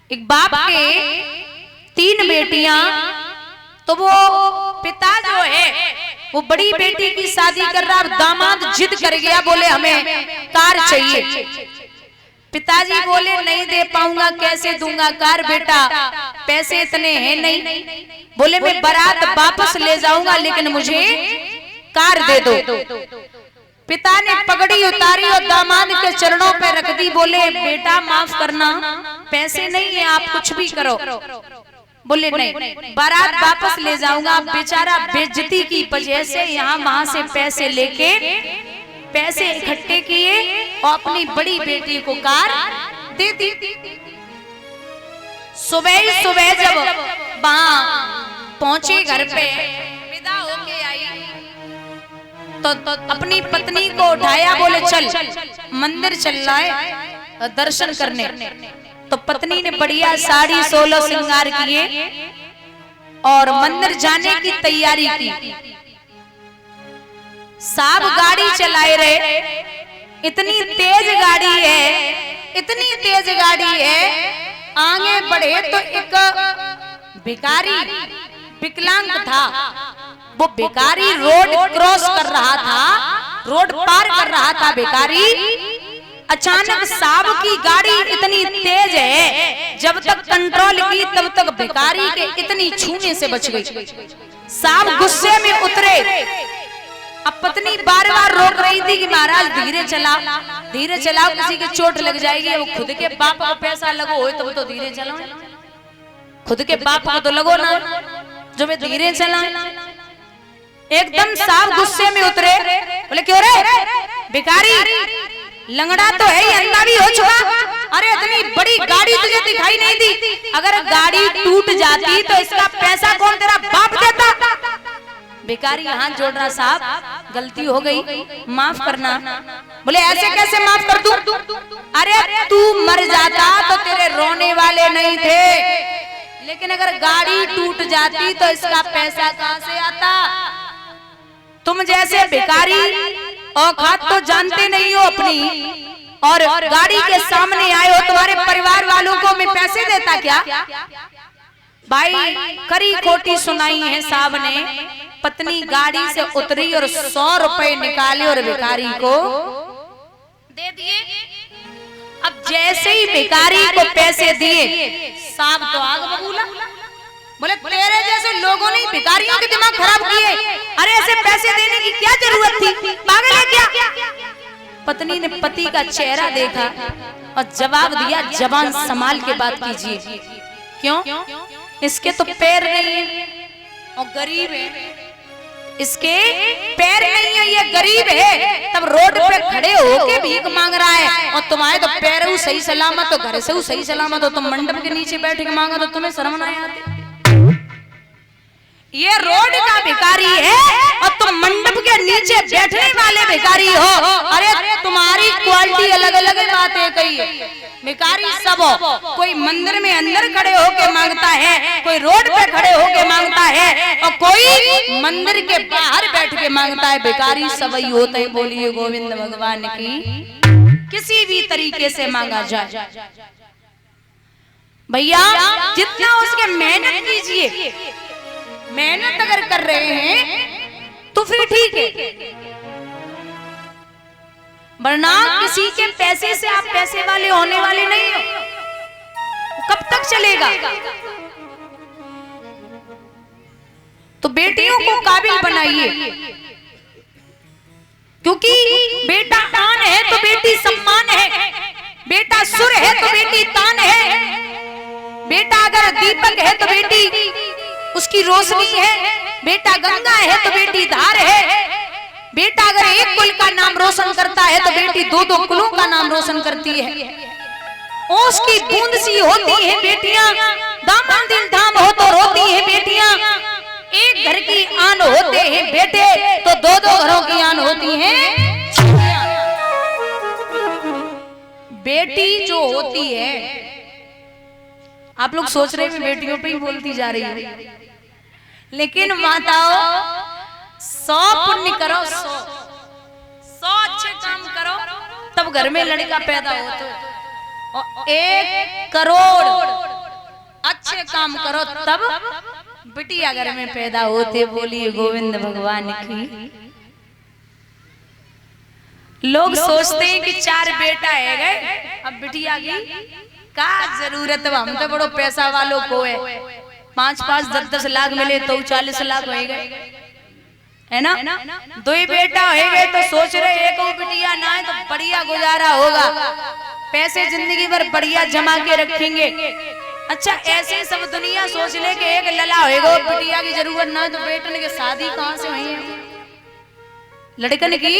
एक बाप के 3 बेटियां, तो वो पिता जो है वो बड़ी बेटी की शादी कर रहा, दामाद जिद कर गया, बोले हमें कार चाहिए। पिताजी बोले नहीं दे पाऊंगा, कैसे दूंगा कार बेटा, पैसे इतने हैं नहीं। बोले मैं बारात वापस ले जाऊंगा लेकिन मुझे कार दे दो। पिता ने पगड़ी उतारी और दामाद के चरणों पे रख दी, बोले बेटा माफ करना, पैसे नहीं है, आप कुछ भी करो। बोले नहीं, बारात वापस ले जाऊंगा। बेचारा बेइज्जती की वजह से यहाँ वहां से पैसे लेके पैसे इकट्ठे किए और अपनी बड़ी बेटी को कार दे दी। सुबह सुबह जब वहां पहुंचे घर पे, विदा होके आई तो अपनी पत्नी को उठाया, बोले चल मंदिर चल रहा है दर्शन करने। तो पत्नी ने बढ़िया साड़ी 16 श्रृंगार किए और मंदिर जाने की तैयारी की। साहब गाड़ी चलाए रहे, इतनी तेज गाड़ी है, इतनी तेज गाड़ी है, आगे बढ़े तो एक भिखारी विकलांग था, वो भिखारी रोड क्रॉस कर रहा था, रोड पार कर रहा था भिखारी। अचानक साहब की गाड़ी इतनी तेज है, जब तक कंट्रोल की तब तक भिखारी के इतनी छूने से बच गई। साहब गुस्से में उतरे। अब पत्नी बार बार रोक रही थी कि महाराज धीरे चलाओ, किसी के चोट लग जाएगी। वो खुद के बाप को पैसा लगो हो तब तो धीरे चलाओ, खुद के बाप को तो लगो ना जो मैं धीरे चला। एकदम साहब गुस्से में उतरे, बोले क्यों रे भिखारी, लंगड़ा तो है, अंधा भी हो चुका, अरे इतनी बड़ी गाड़ी तुझे दिखाई नहीं दी, अगर गाड़ी टूट जाती तो इसका पैसा कौन तेरा बाप देता। भिखारी हाथ जोड़ रहा, साहब गलती हो गई, माफ करना। बोले ऐसे कैसे माफ कर दूं, अरे तू मर जाता तो तेरे रोने वाले नहीं थे, लेकिन अगर गाड़ी टूट जाती तो इसका पैसा कहां से आता। तुम जैसे भिखारी औकात तो जानते नहीं हो अपनी, और गाड़ी के सामने आए हो, तुम्हारे परिवार वालों को मैं पैसे देता क्या। भाई करी खोटी सुनाई है साहब ने। पत्नी गाड़ी से उतरी और 100 रुपए निकाले और भिखारी को दे दिए। अब जैसे ही भिखारी को पैसे दिए, साहब तो आग बबूला, बोले तेरे जैसे लोगों ने भिखारियों के दिमाग खराब किए, अरे ऐसे पैसे देने की क्या जरूरत थी, पागल है क्या। पत्नी ने पति का चेहरा देखा और जवाब दिया, जबान संभाल के बात कीजिए। क्यों, इसके तो पैर नहीं है और गरीब है, इसके पैर नहीं है, ये गरीब है, तब रोड पे खड़े होके भीख मांग रहा है, और तुम्हारे तो पैर वो सही सलामत हो, घर से वो सही सलामत हो, तुम मंडप के नीचे बैठ के मांगा तो तुम्हें शर्म ना आती। ये रोड का भिखारी है और तुम मंडप के नीचे बैठने वाले भिखारी हो, अरे तुम्हारी क्वालिटी अलग अलग बातें कही है। भिखारी सब हो, कोई मंदिर में अंदर खड़े होके मांगता है, कोई रोड पे खड़े होके मांगता है, और कोई मंदिर के बाहर बैठ के मांगता है। भिखारी सब ही होते हैं। बोलिए गोविंद भगवान की। किसी भी तरीके से मांगा जाए भैया, जितना उसके मेहनत कीजिए, मेहनत अगर कर रहे हैं तो फिर ठीक है, वरना किसी के पैसे से आप पैसे वाले होने वाले नहीं हो। कब तक चलेगा। तो बेटियों को काबिल बनाइए, क्योंकि बेटा आन है तो बेटी सम्मान है, बेटा सुर है तो बेटी तान है, बेटा अगर दीपक है तो बेटी उसकी रोशनी है, बेटा गंगा है तो बेटी धार है, बेटा अगर एक कुल का नाम रोशन करता है तो बेटी 2-2 कुलों का नाम रोशन करती है। ओस की बूंद सी होती है बेटियां, दामन दिल धाम हो तो रोती है बेटियां, एक घर की आन होते हैं बेटे तो 2-2 घरों की आन होती हैं। बेटी जो होती है, आप लोग सोच रहे हैं बेटियों पे ही बोलती जा रही है, लेकिन माताओं 100 पुण्य करो, 100 अच्छे काम करो, तब घर में लड़का पैदा हो। तो और 1 करोड़ अच्छे काम करो तब बिटिया घर में पैदा होते। बोलिए गोविंद भगवान की। लोग सोचते हैं कि 4 बेटा है गए, अब बिटिया की का जरूरत है। हम तो बड़ो पैसा वालों को है, 5-5 10-10 लाख मिले तो 40 लाख हो गए, है ना। 2 बेटा हो गए तो सोच रहे एक बिटिया ना है तो बढ़िया गुजारा होगा, पैसे जिंदगी भर बढ़िया जमा के रखेंगे। अच्छा ऐसे सब दुनिया सोच ले कि एक लला होएगा, बिटिया की जरूरत ना है तो बेटन की शादी कहां से हुई है, लड़कन की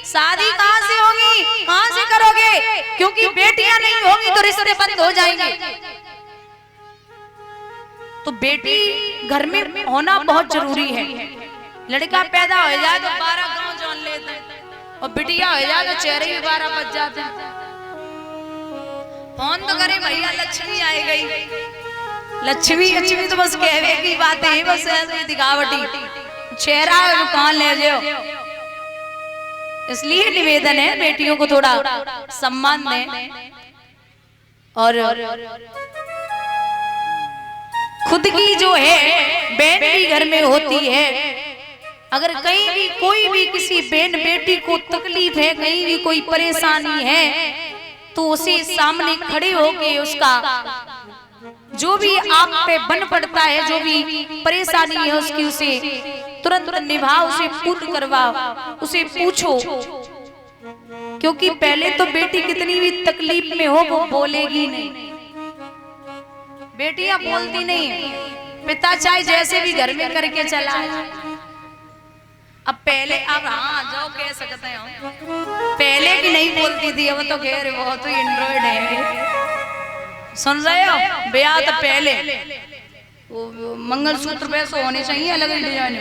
शादी कहां से होगी, कहां से करोगे, क्योंकि बेटियां नहीं होगी तो रिश्ते बंद हो जाएंगे। तो बेटी घर में होना बहुत जरूरी है। लड़का पैदा हो जाए तो 12 गांव जान लेते हैं, और बिटिया हो जाए तो चेहरे भी 12 बज जाते हैं। फोन तो करे भैया लक्ष्मी आई गई, लक्ष्मी लक्ष्मी तो बस कहवे की बात है, बस ऐसे दिखावटी चेहरा कहां ले जाओ। इसलिए निवेदन है बेटियों को थोड़ा सम्मान दें, और खुद की जो है बहन भी घर में होती है। अगर कहीं भी कोई भी किसी बहन बेटी को तकलीफ है, कहीं भी कोई परेशानी है, तो उसे सामने खड़े होके उसका जो भी आप पे बन पड़ता है, जो भी परेशानी है उसकी, उसे तुरंत निभाओ, उसे पूर्ण करवाओ, उसे पूछो। क्योंकि पहले तो बेटी कितनी भी तकलीफ में हो वो बोलेगी नहीं, बेटियां बोलती नहीं, पिता चाहे जैसे भी घर में करके चला है। अब पहले अब हाँ जाओ कह सकते हैं, पहले की नहीं बोलती थी, अब तो कह रहे वो तो एंड्रॉइड है। सुन रहे हो, ब्याह तो पहले मंगलसूत्र वैसे होने चाहिए अलग डिजाइन,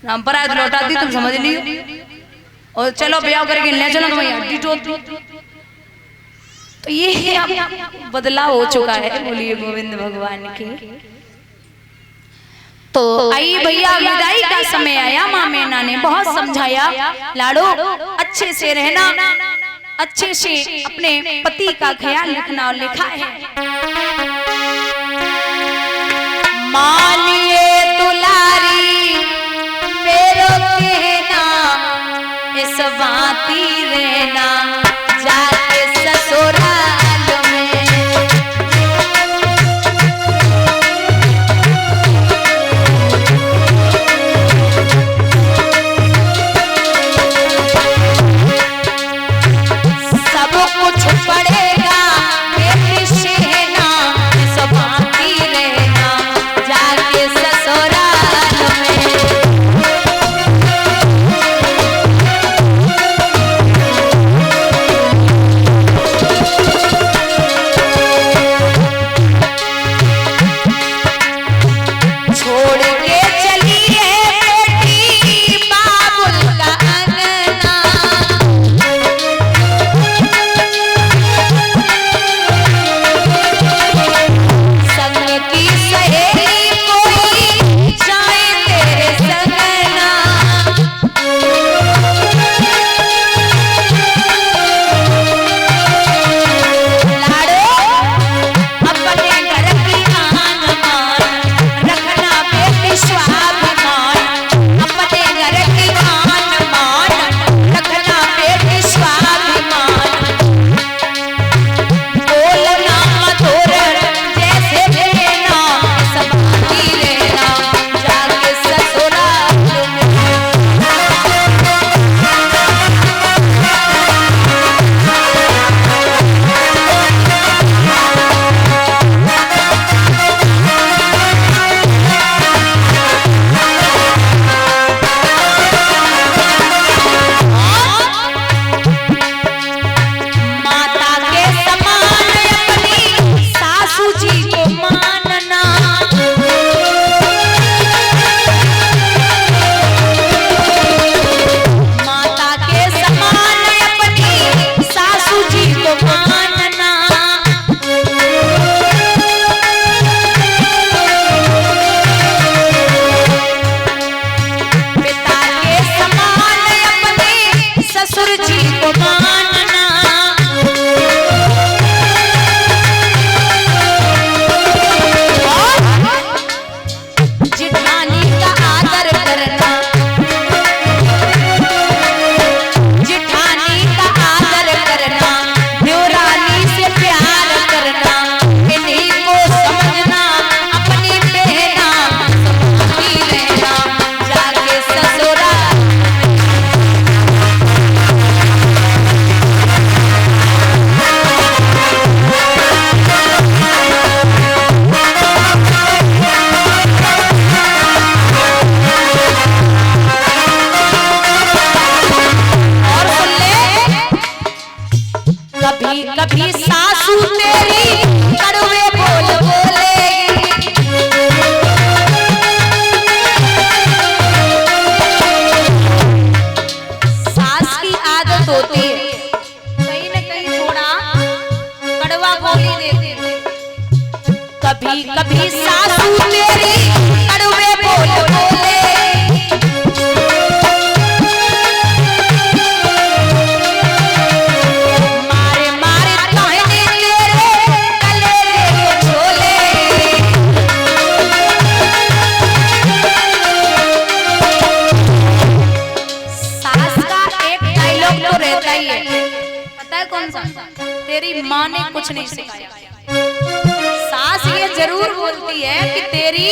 राम पर आए तो लौटा दी, तुम समझ लियो, और चलो ब्याह करके ले चलो तुम्हारी हड्डी टूट। तो ये अब बदलाव हो चुका है। बोलिए गोविंद भगवान के। तो आई भैया विदाई का समय आया, माँ मैना ने बहुत समझाया, लाडो अच्छे से रहना, अच्छे से अपने पति का ख्याल रखना, और लिखा है मानिए दुलारी मेरो कहना, इस बाती रहना जाके ससुराल में। सब कुछ पड़ेगा मेरी सहना, इस बाती रहना जाके ससुराल में। सासू तेरी कड़वे बोल बोलेगी। सास की आदत होती है कहीं न कहीं थोड़ा कड़वा बोली देती है। कभी कभी सासू तेरी कड़वे बोल बोलेगी। तेरी माँ ने कुछ नहीं सिखाया। सास ये जरूर बोलती है कि तेरी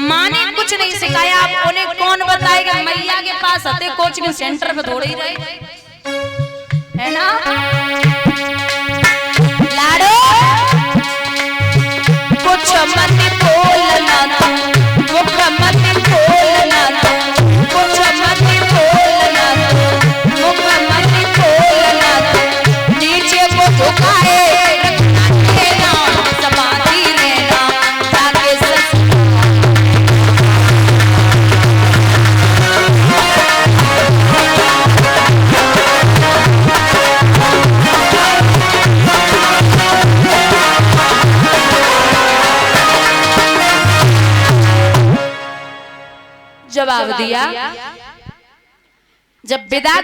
माँ ने कुछ नहीं सिखाया। आप उन्हें कौन बताएगा? मैया के पास आते कोचिंग सेंटर पे थोड़े ही रहे, है ना लाडो? कुछ मत बोलना तू, मुख मत बोलना तू, कुछ मत बोलना तू, मुख मत बोलना तू, नीचे को झुकाए रखना, समाधि लेना जाके जवाब दिया। जब विदा